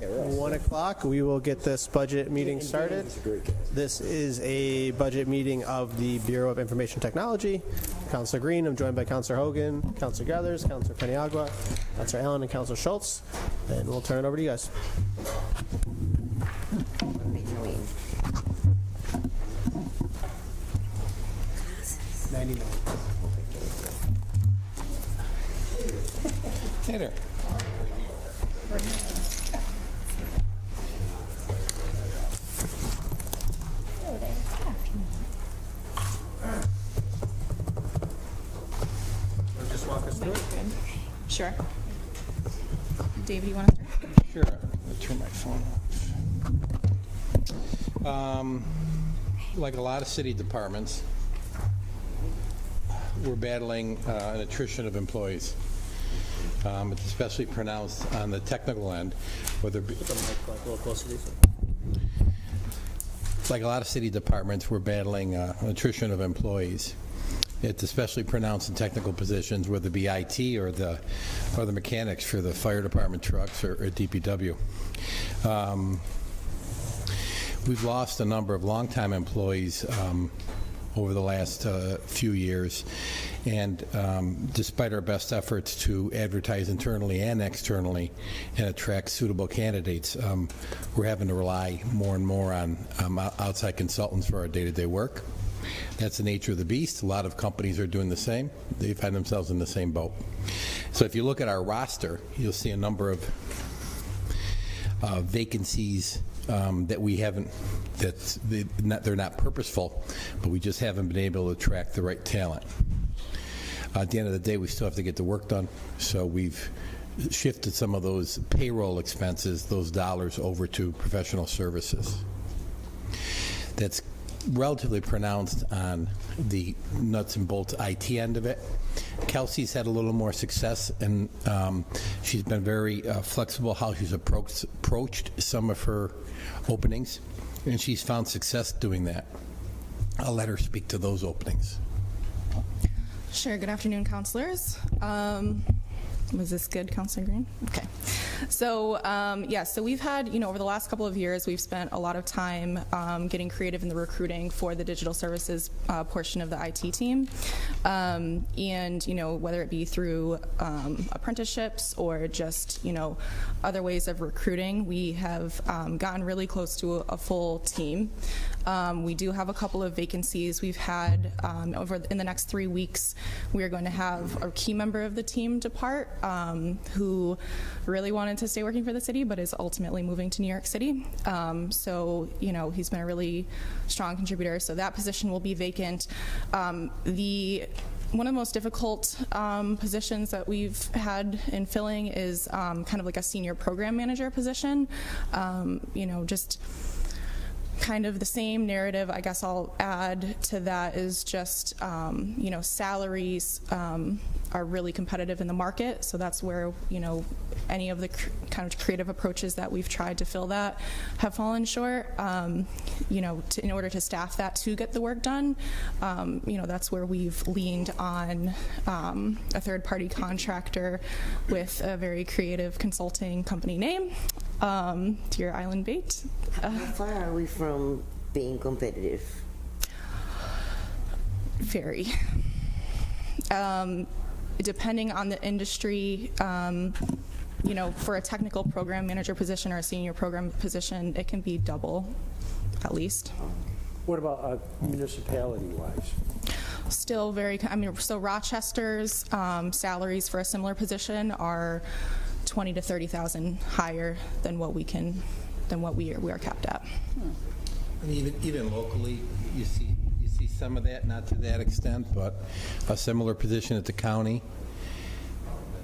1 o'clock. We will get this budget meeting started. This is a budget meeting of the Bureau of Information Technology. Councilor Green, I'm joined by Councilor Hogan, Councilor Gathers, Councilor Paniagua, Councilor Allen, and Councilor Schultz. And we'll turn it over to you guys. 90 minutes. Hey there. Just walk us through it. Sure. David, you want to start? Sure. I'll turn my phone off. Like a lot of city departments, we're battling an attrition of employees. It's especially pronounced on the technical end, whether it be Put the mic a little closer to you. like a lot of city departments, we're battling an attrition of employees. It's especially pronounced in technical positions, whether it be IT or the mechanics for the fire department trucks or DPW. We've lost a number of longtime employees over the last few years, and despite our best efforts to advertise internally and externally and attract suitable candidates, we're having to rely more and more on outside consultants for our day-to-day work. That's the nature of the beast. A lot of companies are doing the same. They find themselves in the same boat. So if you look at our roster, you'll see a number of vacancies that we haven't, they're not purposeful, but we just haven't been able to attract the right talent. At the end of the day, we still have to get the work done, so we've shifted some of those payroll expenses, those dollars, over to professional services. That's relatively pronounced on the nuts and bolts IT end of it. Kelsey's had a little more success, and she's been very flexible how she's approached some of her openings, and she's found success doing that. I'll let her speak to those openings. Sure. Good afternoon, councilors. Was this good, Councilor Green? Okay. So, so we've had, over the last couple of years, we've spent a lot of time getting creative in the recruiting for the digital services portion of the IT team. And, whether it be through apprenticeships or just, other ways of recruiting, we have gotten really close to a full team. We do have a couple of vacancies. We've had, in the next 3 weeks, we are going to have a key member of the team depart, who really wanted to stay working for the city but is ultimately moving to New York City. So, he's been a really strong contributor, so that position will be vacant. One of the most difficult positions that we've had in filling is kind of like a senior program manager position. Just kind of the same narrative, I guess I'll add to that, is just, salaries are really competitive in the market, so that's where, any of the kind of creative approaches that we've tried to fill that have fallen short. In order to staff that to get the work done, that's where we've leaned on a third-party contractor with a very creative consulting company name, Deer Island Bait. How far are we from being competitive? Very. Depending on the industry, for a technical program manager position or a senior program position, it can be double, at least. What about municipality-wise? Still very, so Rochester's salaries for a similar position are 20 to 30,000 higher than what we are capped at. And even locally, you see some of that, not to that extent, but a similar position at the county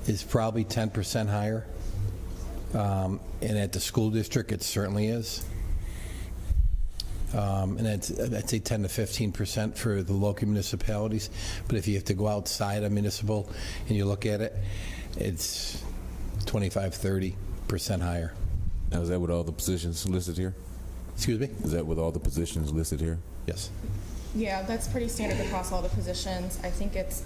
is probably 10% higher. And at the school district, it certainly is. And I'd say 10 to 15% for the local municipalities. But if you have to go outside a municipal and you look at it, it's 25, 30% higher. Now, is that with all the positions listed here? Excuse me? Is that with all the positions listed here? Yes. Yeah, that's pretty standard across all the positions. I think it's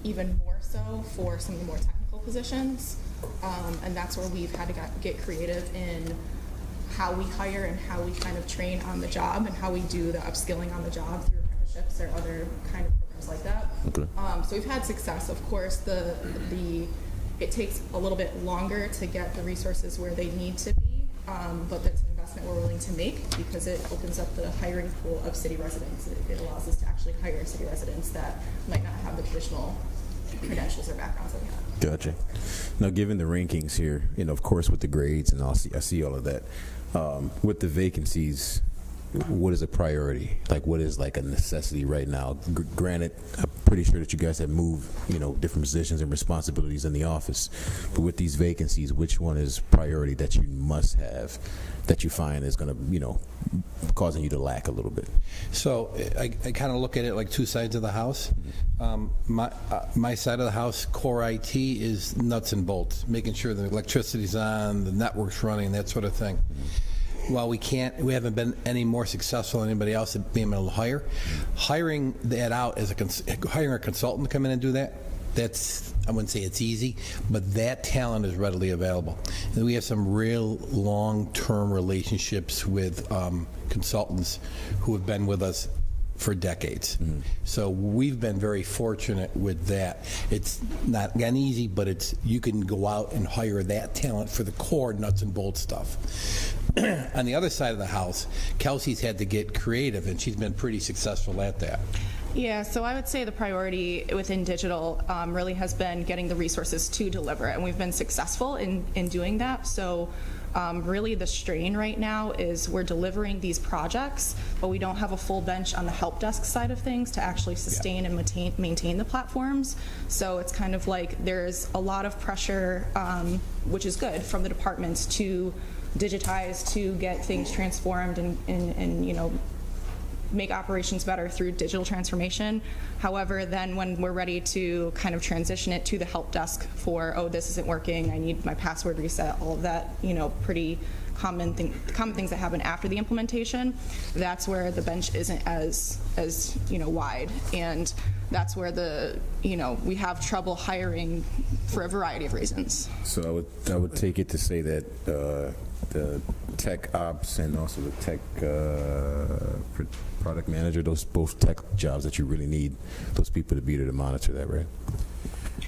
even more so for some of the more technical positions, and that's where we've had to get creative in how we hire and how we kind of train on the job and how we do the upskilling on the job through apprenticeships or other kind of programs like that. Okay. So we've had success. Of course, it takes a little bit longer to get the resources where they need to be, but that's an investment we're willing to make because it opens up the hiring pool of city residents. It allows us to actually hire city residents that might not have the traditional credentials or backgrounds that we have. Gotcha. Now, given the rankings here, of course, with the grades, and I see all of that. With the vacancies, what is a priority? Like, what is like a necessity right now? Granted, I'm pretty sure that you guys have moved, different positions and responsibilities in the office. But with these vacancies, which one is priority that you must have that you find is going to, causing you to lack a little bit? So I kind of look at it like two sides of the house. My side of the house, core IT, is nuts and bolts, making sure the electricity's on, the network's running, that sort of thing. While we haven't been any more successful than anybody else at being able to hire. Hiring that out as hiring a consultant to come in and do that, I wouldn't say it's easy, but that talent is readily available. And we have some real long-term relationships with consultants who have been with us for decades. So we've been very fortunate with that. It's not again easy, but you can go out and hire that talent for the core nuts and bolts stuff. On the other side of the house, Kelsey's had to get creative, and she's been pretty successful at that. Yeah, so I would say the priority within digital really has been getting the resources to deliver it, and we've been successful in doing that. So really the strain right now is we're delivering these projects, but we don't have a full bench on the help desk side of things to actually sustain and maintain the platforms. So it's kind of like there's a lot of pressure, which is good, from the departments to digitize, to get things transformed and make operations better through digital transformation. However, then when we're ready to kind of transition it to the help desk for, oh, this isn't working, I need my password reset, all of that, pretty common things that happen after the implementation, that's where the bench isn't as wide, and that's where we have trouble hiring for a variety of reasons. So I would take it to say that the tech ops and also the tech product manager, those both tech jobs that you really need those people to be there to monitor that, right?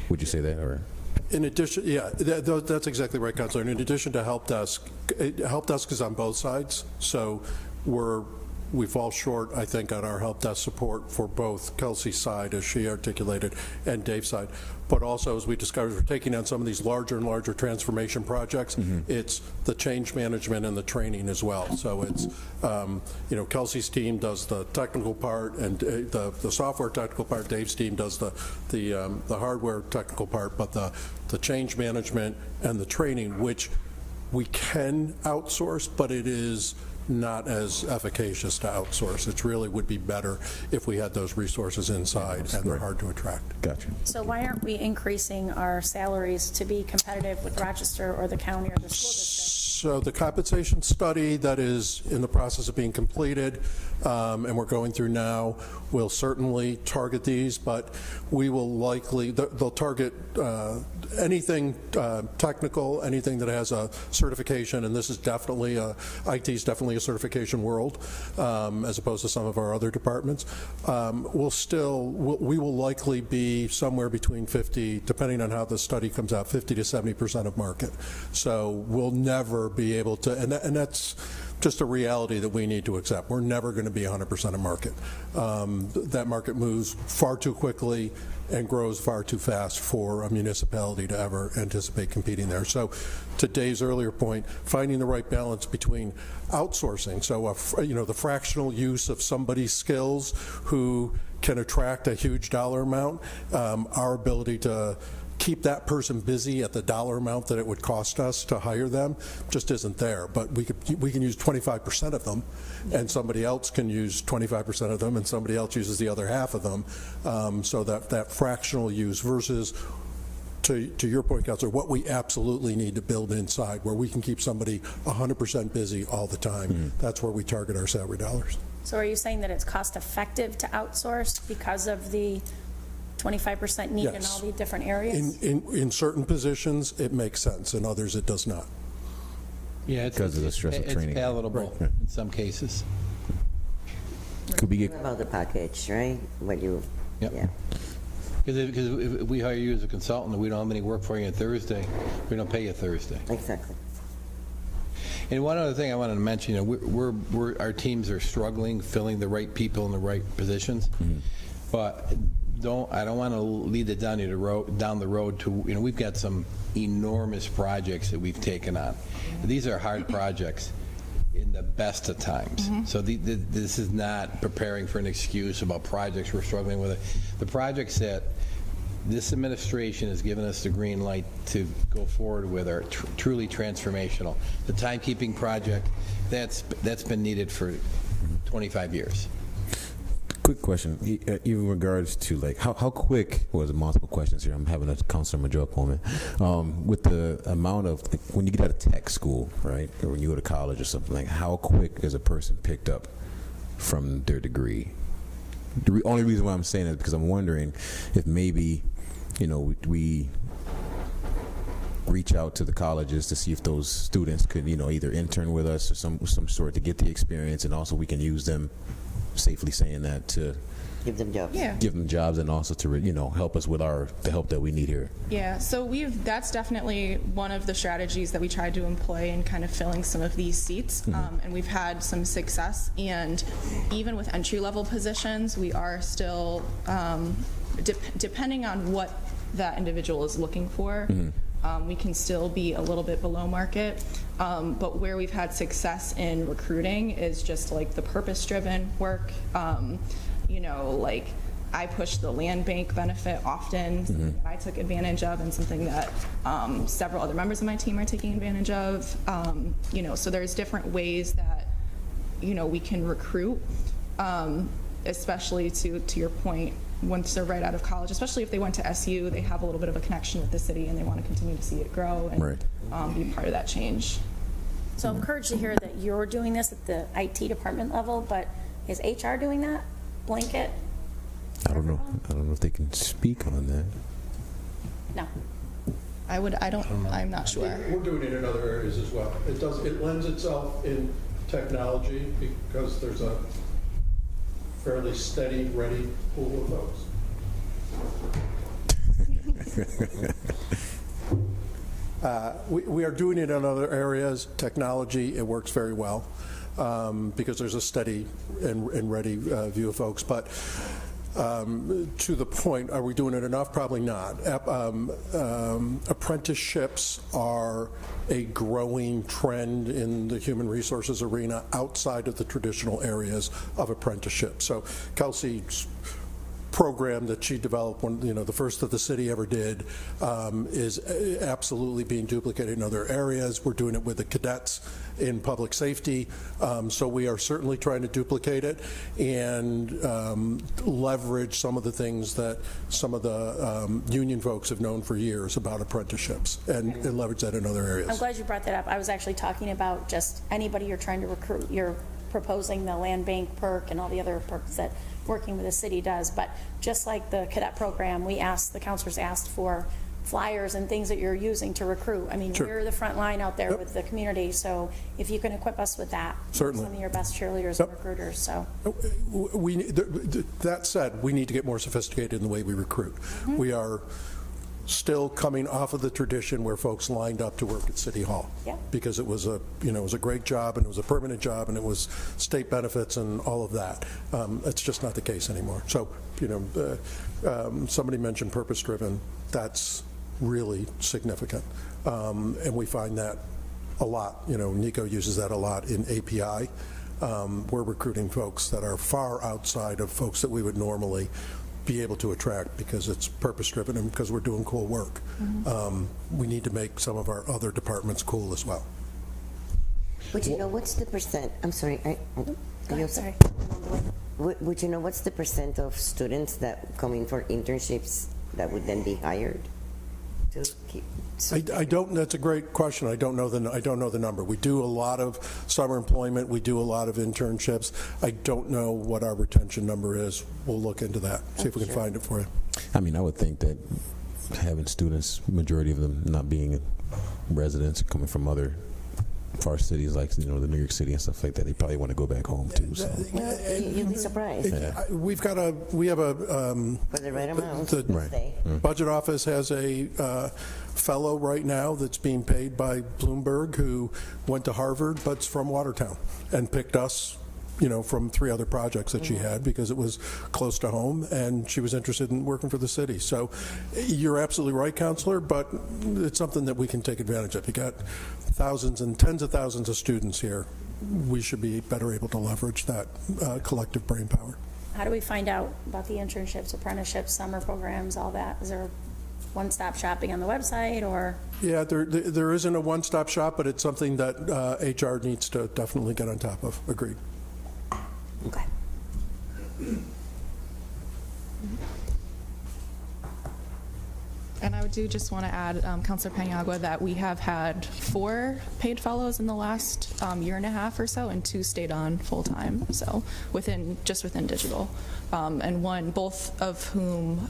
Would you say that, or? In addition, yeah, that's exactly right, Counselor. In addition to help desk is on both sides, so we fall short, I think, on our help desk support for both Kelsey's side, as she articulated, and Dave's side. But also, as we discovered, we're taking on some of these larger and larger transformation projects. It's the change management and the training as well. So it's, Kelsey's team does the technical part and the software technical part. Dave's team does the hardware technical part. But the change management and the training, which we can outsource, but it is not as efficacious to outsource. It really would be better if we had those resources inside, and they're hard to attract. Gotcha. So why aren't we increasing our salaries to be competitive with Rochester or the county or the school district? So the compensation study that is in the process of being completed, and we're going through now, will certainly target these, but we will likely, they'll target anything technical, anything that has a certification, and this is definitely, IT is definitely a certification world, as opposed to some of our other departments. We will likely be somewhere between 50, depending on how the study comes out, 50 to 70% of market. So we'll never be able to, and that's just a reality that we need to accept. We're never going to be 100% of market. That market moves far too quickly and grows far too fast for a municipality to ever anticipate competing there. So to Dave's earlier point, finding the right balance between outsourcing, so the fractional use of somebody's skills who can attract a huge dollar amount, our ability to keep that person busy at the dollar amount that it would cost us to hire them just isn't there. But we can use 25% of them, and somebody else can use 25% of them, and somebody else uses the other half of them. So that fractional use versus, to your point, Counselor, what we absolutely need to build inside, where we can keep somebody 100% busy all the time. That's where we target our salary dollars. So are you saying that it's cost effective to outsource because of the 25% need in Yes. all the different areas? In certain positions, it makes sense. In others, it does not. Yeah, Because of the stress of training. It's palatable Right. in some cases. Could we get What about the package, right? What you, Yep. yeah. Because if we hire you as a consultant and we don't have any work for you on Thursday, we don't pay you Thursday. Exactly. And one other thing I wanted to mention, you know, our teams are struggling filling the right people in the right positions, but I don't want to lead it down the road to, you know, we've got some enormous projects that we've taken on. These are hard projects in the best of times. So this is not preparing for an excuse about projects we're struggling with. The projects that this administration has given us the green light to go forward with are truly transformational. The timekeeping project, that's been needed for 25 years. quick question, even in regards to like how quick was multiple questions here. I'm having a Councilor Majok moment. With the amount of like, when you get out of tech school, right, or when you go to college or something, like how quick is a person picked up from their degree? The only reason why I'm saying it is because I'm wondering if maybe, you know, we reach out to the colleges to see if those students could, you know, either intern with us or some sort to get the experience, and also we can use them, safely saying that, to Give them jobs. Yeah. give them jobs and also to, you know, help us with the help that we need here. Yeah, so that's definitely one of the strategies that we tried to employ in kind of filling some of these seats, and we've had some success. And even with entry-level positions, we are still, depending on what that individual is looking for, we can still be a little bit below market. But where we've had success in recruiting is just like the purpose-driven work. You know, like I push the land bank benefit often, something that I took advantage of, and something that several other members of my team are taking advantage of. You know, so there's different ways that, you know, we can recruit, especially to your point, once they're right out of college, especially if they went to SU, they have a little bit of a connection with the city and they want to continue to see it grow and be part of that change. So I'm encouraged to hear that you're doing this at the IT department level, but is HR doing that? Blanket? I don't know if they can speak on that. No. I'm not sure. We're doing it in other areas as well. It lends itself in technology because there's a fairly steady, ready pool of folks. We are doing it in other areas. Technology, it works very well because there's a steady and ready view of folks. But to the point, are we doing it enough? Probably not. Apprenticeships are a growing trend in the human resources arena outside of the traditional areas of apprenticeship. So Kelsey's program that she developed, when, you know, the first that the city ever did, is absolutely being duplicated in other areas. We're doing it with the cadets in public safety, so we are certainly trying to duplicate it and leverage some of the things that some of the union folks have known for years about apprenticeships and leverage that in other areas. I'm glad you brought that up. I was actually talking about just anybody you're trying to recruit. You're proposing the land bank perk and all the other perks that working with the city does, but just like the cadet program, the counselors asked for flyers and things that you're using to recruit. I mean, We're the front line out there with the community, so if you can equip us with that, Certainly. some of your best cheerleaders and recruiters. So, that said, we need to get more sophisticated in the way we recruit. We are still coming off of the tradition where folks lined up to work at City Hall because it was a great job and it was a permanent job and it was state benefits and all of that. It's just not the case anymore. So, somebody mentioned purpose-driven. That's really significant, and we find that a lot. Nico uses that a lot in API. We're recruiting folks that are far outside of folks that we would normally be able to attract because it's purpose-driven and because we're doing cool work. We need to make some of our other departments cool as well. Would you know what's the percent? I'm sorry. sorry. Would you know what's the percent of students that come in for internships that would then be hired? to keep? I don't. That's a great question. I don't know the number. We do a lot of summer employment. We do a lot of internships. I don't know what our retention number is. We'll look into that. See if we can find it for you. I mean, I would think that having students, majority of them not being residents, coming from other far cities like the New York City and stuff like that, they probably want to go back home too. So You'd be surprised. We have a For the right amount, the stay. budget office has a fellow right now that's being paid by Bloomberg who went to Harvard but's from Watertown and picked us, from 3 other projects that she had because it was close to home and she was interested in working for the city. So you're absolutely right, Counselor, but it's something that we can take advantage of. You got thousands and tens of thousands of students here. We should be better able to leverage that collective brain power. How do we find out about the internships, apprenticeships, summer programs, all that? Is there one-stop shopping on the website, or? Yeah, there isn't a one-stop shop, but it's something that HR needs to definitely get on top of. Agreed. Okay. And I do just want to add, Councilor Paniagua, that we have had 4 paid fellows in the last year and a half or so, and 2 stayed on full-time, so within digital. And one of whom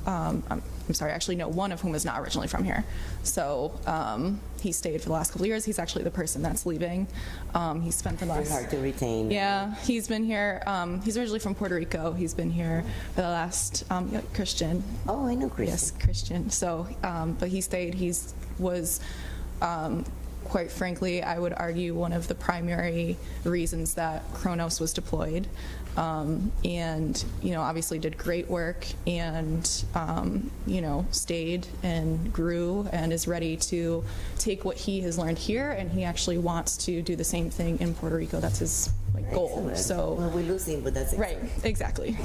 is not originally from here. So he stayed for the last couple of years. He's actually the person that's leaving. He spent the last... It's hard to retain. Yeah, he's been here. He's originally from Puerto Rico. He's been here for the last... Christian. Oh, I know Christian. Yes, Christian. So, but he stayed. He was... quite frankly, I would argue one of the primary reasons that Kronos was deployed, and obviously did great work, and stayed and grew and is ready to take what he has learned here, and he actually wants to do the same thing in Puerto Rico. That's his goal. Excellent. So well, we're losing, but that's right, exactly.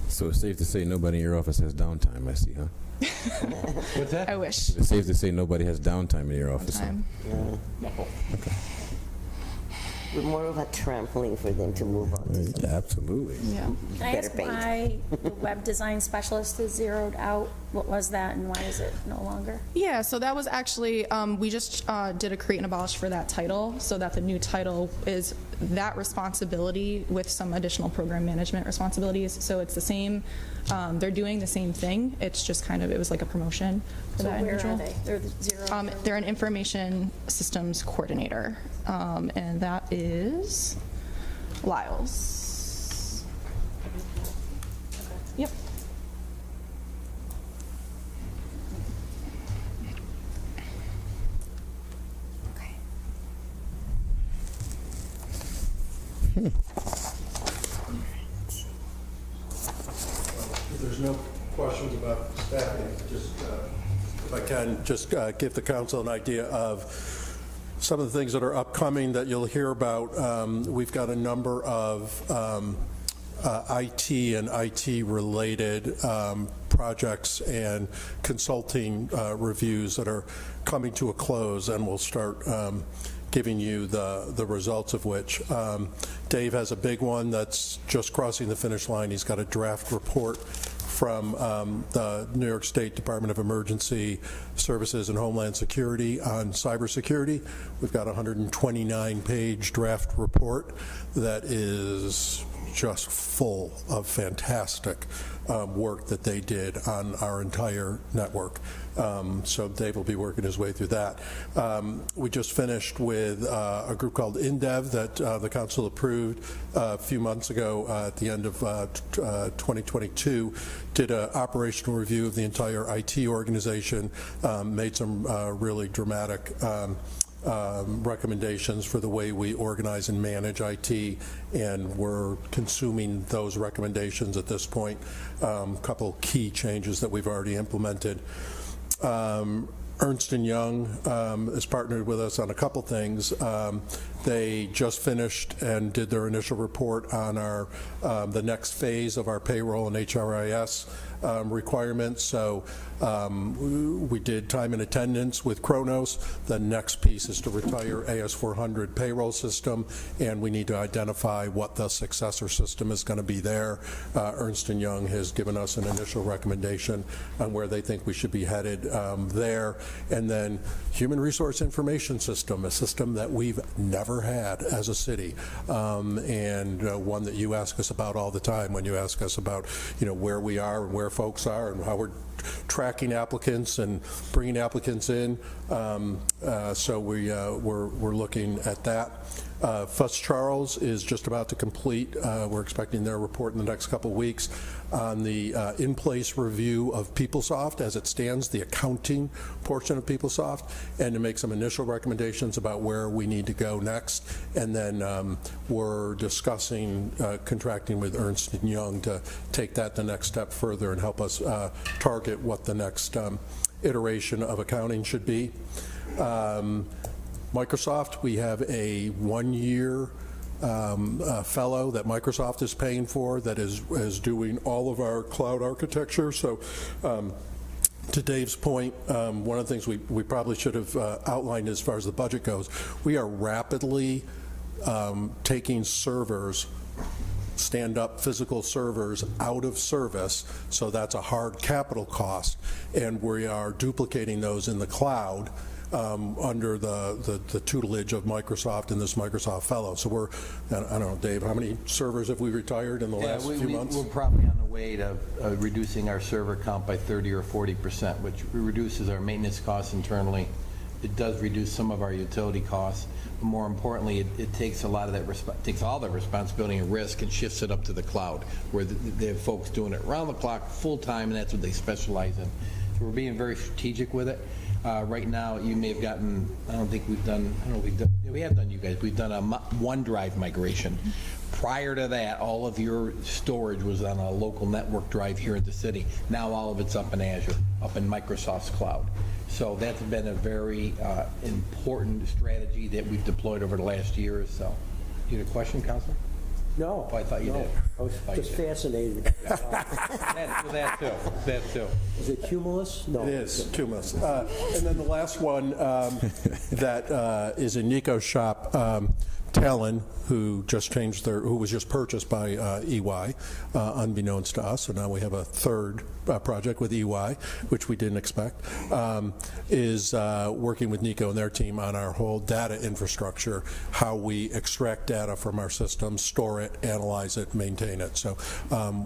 So it's safe to say nobody in your office has downtime, I see, huh? What's that? I wish. It's safe to say nobody has downtime in your office. Huh? Okay. We're more of a trampoline for them to move on. Yeah, absolutely. Yeah. Can I ask why the web design specialist is zeroed out? What was that, and why is it no longer? Yeah, so that was actually, we just did a create and abolish for that title, so that the new title is that responsibility with some additional program management responsibilities. So it's the same, they're doing the same thing. It's just it was like a promotion for So that where individual. are they? They're the zero. They're an information systems coordinator, and that is Lyles. Yep. If there's no questions about staffing, just if I can just give the council an idea of some of the things that are upcoming that you'll hear about. We've got a number of IT and IT-related projects and consulting reviews that are coming to a close, and we'll start giving you the results of which. Dave has a big one that's just crossing the finish line. He's got a draft report from the New York State Department of Emergency Services and Homeland Security on cybersecurity. We've got a 129-page draft report that is just full of fantastic work that they did on our entire network. So Dave will be working his way through that. We just finished with a group called InDev that the council approved a few months ago at the end of 2022, did an operational review of the entire IT organization, made some really dramatic recommendations for the way we organize and manage IT, and we're consuming those recommendations at this point. A couple key changes that we've already implemented. Ernst & Young has partnered with us on a couple things. They just finished and did their initial report on our the next phase of our payroll and HRIS requirements. So we did time and attendance with Kronos. The next piece is to retire AS400 payroll system, and we need to identify what the successor system is going to be there. Ernst & Young has given us an initial recommendation on where they think we should be headed there. And then human resource information system, a system that we've never had as a city, and one that you ask us about all the time when you ask us about, you know, where we are and where folks are and how we're tracking applicants and bringing applicants in. So we're looking at that. Fuss Charles is just about to complete. We're expecting their report in the next couple of weeks on the in-place review of PeopleSoft as it stands, the accounting portion of PeopleSoft, and to make some initial recommendations about where we need to go next. And then we're discussing contracting with Ernst & Young to take that the next step further and help us target what the next iteration of accounting should be. Microsoft, we have a one-year fellow that Microsoft is paying for that is doing all of our cloud architecture. So to Dave's point, one of the things we probably should have outlined as far as the budget goes, we are rapidly taking servers, stand-up physical servers, out of service, so that's a hard capital cost, and we are duplicating those in the cloud under the tutelage of Microsoft and this Microsoft fellow. So we're, I don't know, Dave, how many servers have we retired in the last few months? We're probably on the way to reducing our server count by 30 or 40%, which reduces our maintenance costs internally. It does reduce some of our utility costs. But more importantly, it takes a lot of that, takes all the responsibility and risk and shifts it up to the cloud, where they have folks doing it around the clock, full time, and that's what they specialize in. So we're being very strategic with it. Right now, you may have gotten, I don't think we've done, we have done, you guys, we've done a OneDrive migration. Prior to that, all of your storage was on a local network drive here in the city. Now all of it's up in Azure, up in Microsoft's cloud. So that's been a very important strategy that we've deployed over the last year or so. You had a question, Counselor? No. Oh, I thought you did. I was just fascinated. That too. Is it Cumulus? No. It is, Cumulus. And then the last one that is in Nico's shop, Talon, who was just purchased by EY, unbeknownst to us, so now we have a third project with EY, which we didn't expect, is working with Nico and their team on our whole data infrastructure, how we extract data from our systems, store it, analyze it, maintain it. So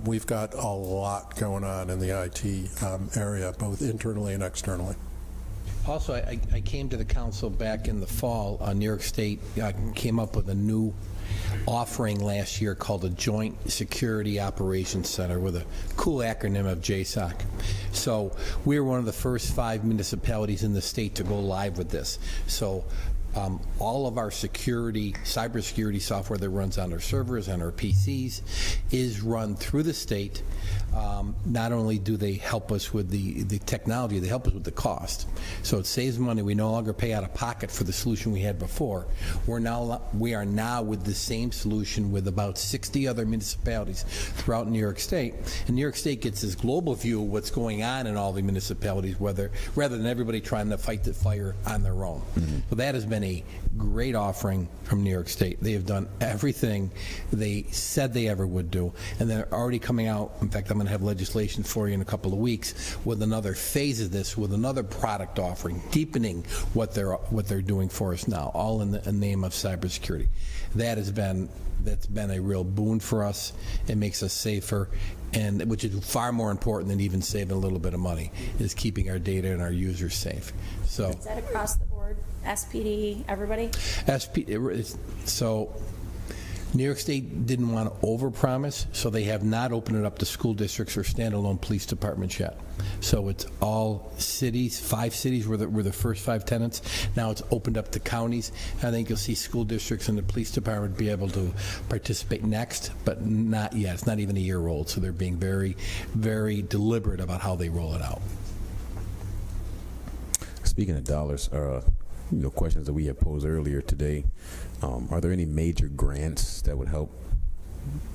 we've got a lot going on in the IT area, both internally and externally. Also, I came to the council back in the fall. New York State came up with a new offering last year called a Joint Security Operations Center with a cool acronym of JSOC. So we were one of the first 5 municipalities in the state to go live with this. So all of our cybersecurity software that runs on our servers and our PCs is run through the state. Not only do they help us with the technology, they help us with the cost. So it saves money. We no longer pay out of pocket for the solution we had before. We are now with the same solution with about 60 other municipalities throughout New York State. And New York State gets this global view of what's going on in all the municipalities, rather than everybody trying to fight the fire on their own. Mm-hmm. So that has been a great offering from New York State. They have done everything they said they ever would do, and they're already coming out. In fact, I'm going to have legislation for you in a couple of weeks with another phase of this, with another product offering, deepening what they're doing for us now, all in the name of cybersecurity. That's been a real boon for us. It makes us safer, and which is far more important than even saving a little bit of money, is keeping our data and our users safe. So is that across the board? SPD, everybody? So New York State didn't want to overpromise, so they have not opened it up to school districts or standalone police departments yet. So it's all cities. 5 cities were the first 5 tenants. Now it's opened up to counties. I think you'll see school districts and the police department be able to participate next, but not yet. It's not even a year old, so they're being very, very deliberate about how they roll it out. Speaking of dollars, questions that we had posed earlier today, Are there any major grants that would help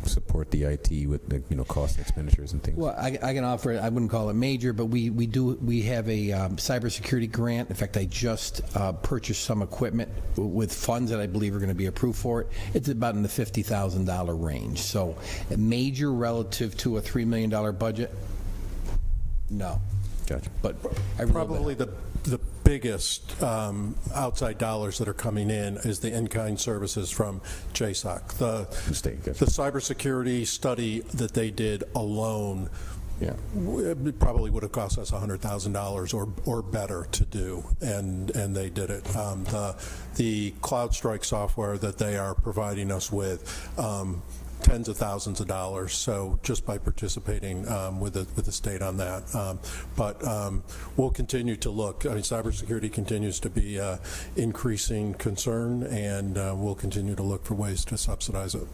support the IT with the cost and expenditures and things? Well, I can offer it. I wouldn't call it major, but we have a cybersecurity grant. In fact, I just purchased some equipment with funds that I believe are going to be approved for it. It's about in the $50,000 range. So, major relative to a $3 million budget? No. Gotcha. But Probably the biggest outside dollars that are coming in is the in-kind services from JSOC. The cybersecurity study that they did alone it probably would have cost us $100,000 or better to do, and they did it. The CloudStrike software that they are providing us with, tens of thousands of dollars, so just by participating with the state on that. But we'll continue to look. I mean, cybersecurity continues to be increasing concern, and we'll continue to look for ways to subsidize it.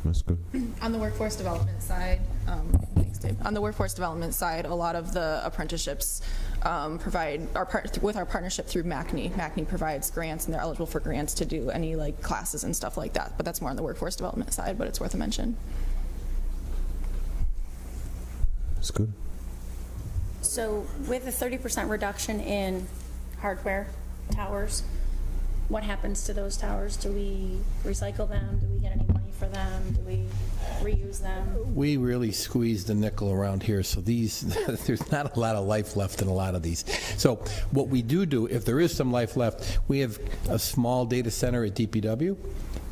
That's good. On the workforce development side, thanks, Dave. On the workforce development side, a lot of the apprenticeships with our partnership through MACNY. MACNY provides grants, and they're eligible for grants to do any classes and stuff like that. But that's more on the workforce development side. But it's worth a mention. That's good. So with a 30% reduction in hardware towers, what happens to those towers? Do we recycle them? Do we get any money for them? Do we reuse them? we really squeezed the nickel around here, so there's not a lot of life left in a lot of these. So what we do, if there is some life left, we have a small data center at DPW,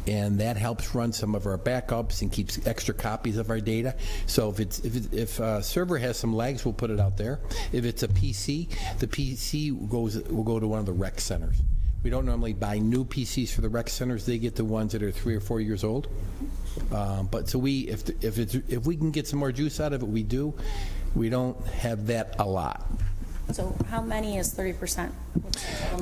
and that helps run some of our backups and keeps extra copies of our data. So if a server has some lags, we'll put it out there. If it's a PC, the PC will go to one of the rec centers. We don't normally buy new PCs for the rec centers. They get the ones that are 3 or 4 years old. But so if we can get some more juice out of it, we do. We don't have that a lot. So how many is 30%?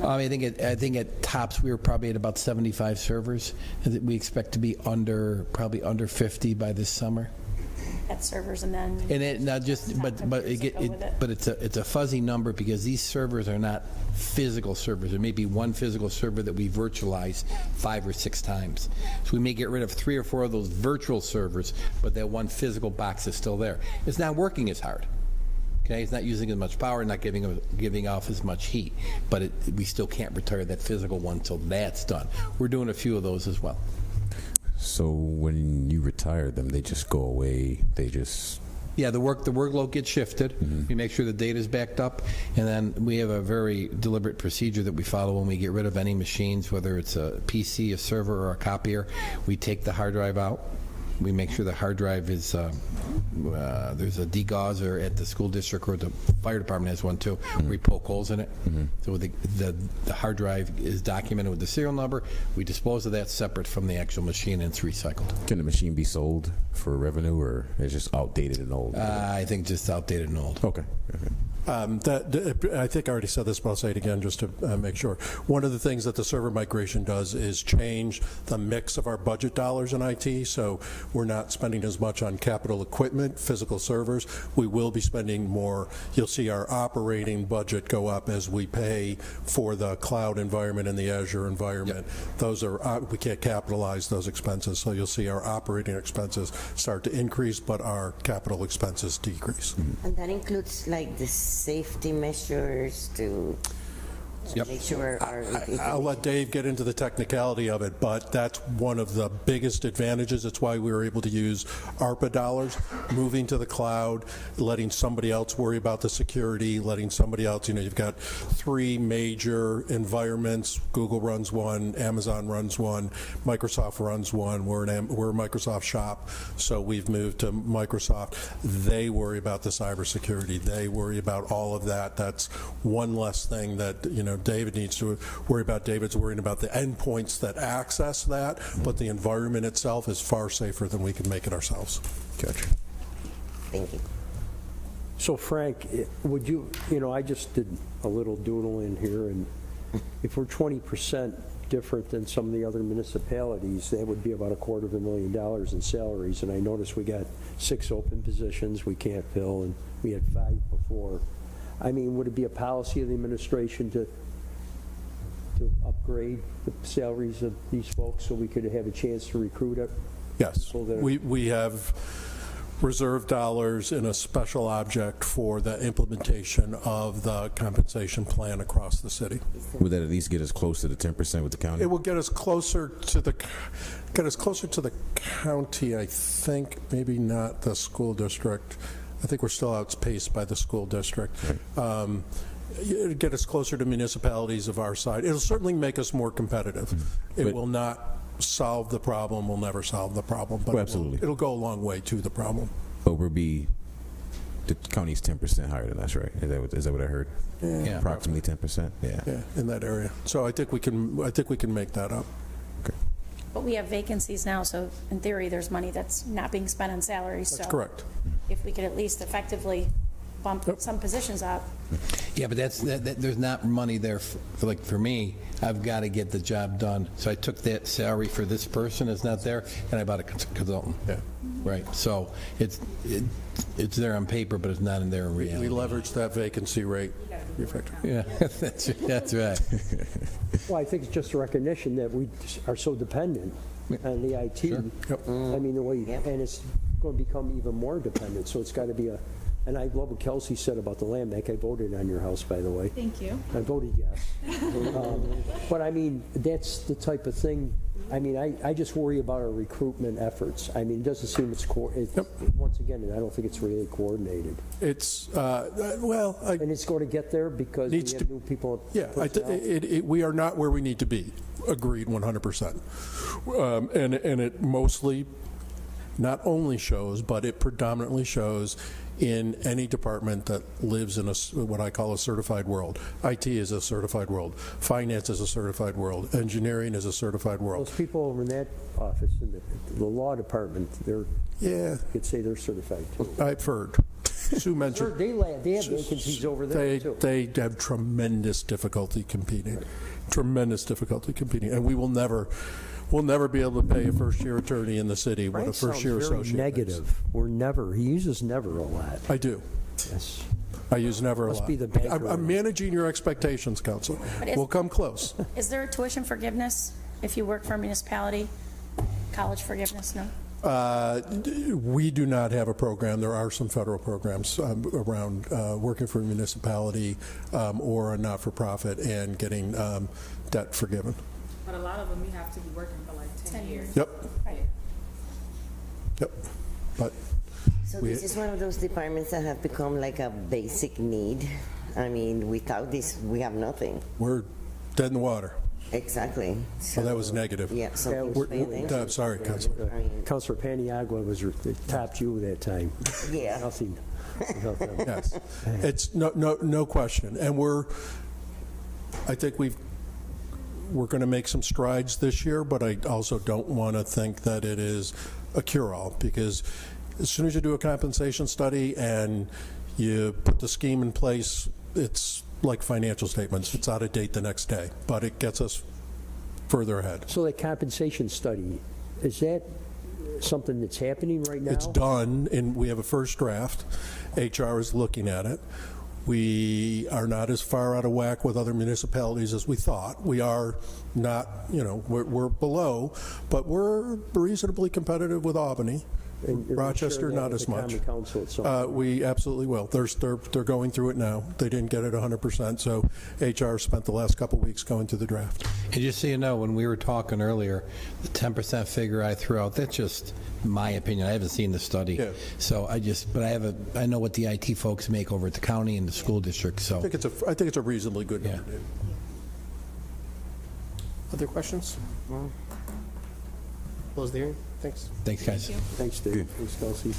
I think at tops we were probably at about 75 servers. We expect to be probably under 50 by this summer. At servers, and then it not just but it's a fuzzy number because these servers are not physical servers. There may be one physical server that we virtualize 5 or 6 times. So we may get rid of 3 or 4 of those virtual servers, but that one physical box is still there. It's not working as hard. Okay, it's not using as much power, not giving off as much heat, but we still can't retire that physical one until that's done. We're doing a few of those as well. So when you retire them, they just go away? Yeah, the workload gets shifted. Mm-hmm. We make sure the data is backed up, and then we have a very deliberate procedure that we follow when we get rid of any machines, whether it's a PC, a server, or a copier. We take the hard drive out. We make sure the hard drive is, there's a degauser at the school district, or the fire department has one too, where we poke holes in it. Mm-hmm. So the hard drive is documented with the serial number. We dispose of that separate from the actual machine, and it's recycled. Can the machine be sold for revenue, or it's just outdated and old? I think just outdated and old. Okay. I think I already said this, but I'll say it again just to make sure. One of the things that the server migration does is change the mix of our budget dollars in IT, so we're not spending as much on capital equipment, physical servers. We will be spending more. You'll see our operating budget go up as we pay for the cloud environment and the Azure environment. Yep. Those are, we can't capitalize those expenses, so you'll see our operating expenses start to increase, but our capital expenses decrease. And that includes like the safety measures to make sure I'll let Dave get into the technicality of it, but that's one of the biggest advantages. It's why we were able to use ARPA dollars, moving to the cloud, letting somebody else worry about the security, letting somebody else, you've got 3 major environments. Google runs one, Amazon runs one, Microsoft runs one. We're a Microsoft shop, so we've moved to Microsoft. They worry about the cybersecurity. They worry about all of that. That's one less thing that, David needs to worry about. David's worrying about the endpoints that access that, but the environment itself is far safer than we can make it ourselves. Gotcha. Thank you. So Frank, would you, I just did a little doodle in here, and if we're 20% different than some of the other municipalities, that would be about $250,000 in salaries, and I noticed we got 6 open positions we can't fill, and we had 5 before. I mean, would it be a policy of the administration to to upgrade the salaries of these folks so we could have a chance to recruit it? Yes, People that are- we have reserved dollars in a special object for the implementation of the compensation plan across the city. Would that at least get us close to the 10% with the county? It will get us closer to the county, I think, maybe not the school district. I think we're still outpaced by the school district. It'll get us closer to municipalities of our side. It'll certainly make us more competitive. It will not solve the problem. We'll never solve the problem, but Absolutely. it'll go a long way to the problem. But we'll be, the county's 10% higher than us, right? Is that what I heard? Yeah. Approximately 10%? Yeah. Yeah, in that area. So I think we can make that up. Okay. But we have vacancies now, so in theory, there's money that's not being spent on salaries. That's So correct. if we could at least effectively bump some positions up. Yeah, but there's not money there for me. I've got to get the job done. So I took that salary for this person that's not there, and I bought a consultant. Yeah. Right. So it's there on paper, but it's not in there in reality. We leverage that vacancy rate. Yeah, that's right. Well, I think it's just a recognition that we are so dependent on the IT. Sure. Yep. I mean, the way, and it's going to become even more dependent, so it's got to be a, and I love what Kelsey said about the land bank. I voted on your house, by the way. Thank you. I voted yes. But I mean, that's the type of thing, I mean, I just worry about our recruitment efforts. I mean, it doesn't seem once again, I don't think it's really coordinated. It's, And it's going to get there because we Needs have to- new people. yeah, we are not where we need to be. Agreed 100%. And it mostly not only shows, but it predominantly shows in any department that lives in what I call a certified world. IT is a certified world. Finance is a certified world. Engineering is a certified world. Those people over in that office, in the law department, you could say they're certified too. I've heard. Sue mentioned. They have vacancies over there too. They have tremendous difficulty competing. Tremendous difficulty competing. And we'll never be able to pay a first-year attorney in the city what a Frank sounds first-year very associate negative. He uses never a lot. makes. I do. Yes. I use never Must a lot. be the banker. I'm managing your expectations, Counselor. We'll come close. Is there a tuition forgiveness if you work for a municipality? College forgiveness, no? We do not have a program. There are some federal programs around working for a municipality or a not-for-profit and getting debt forgiven. But a lot of them, you have to be working for like 10 years. Yep. Right. Yep. But So this is one of those departments that have become like a basic need. I mean, without this, we have nothing. we're dead in the water. Exactly. So that was negative. Yeah, something's failing. I'm sorry, Counselor. I mean, Councilor Paniagua topped you that time. Yeah. Nothing. without them. Yes. It's no question. And I think we're going to make some strides this year, but I also don't want to think that it is a cure-all, because as soon as you do a compensation study and you put the scheme in place, it's like financial statements. It's out of date the next day, but it gets us further ahead. So that compensation study, is that something that's happening right now? It's done, and we have a first draft. HR is looking at it. We are not as far out of whack with other municipalities as we thought. We are not, we're below, but we're reasonably competitive with Albany. And you're Rochester, sharing that not with as the much. Common Council at some point. We absolutely will. They're going through it now. They didn't get it 100%, so HR spent the last couple weeks going through the draft. And just so you know, when we were talking earlier, the 10% figure I threw out, that's just my opinion. I haven't seen the study. Yeah. So I know what the IT folks make over at the county and the school district, so. I think it's a reasonably good Yeah. number. Other questions? Close the hearing. Thanks. Thanks, guys. Thanks, Dave. Thanks, Kelsey.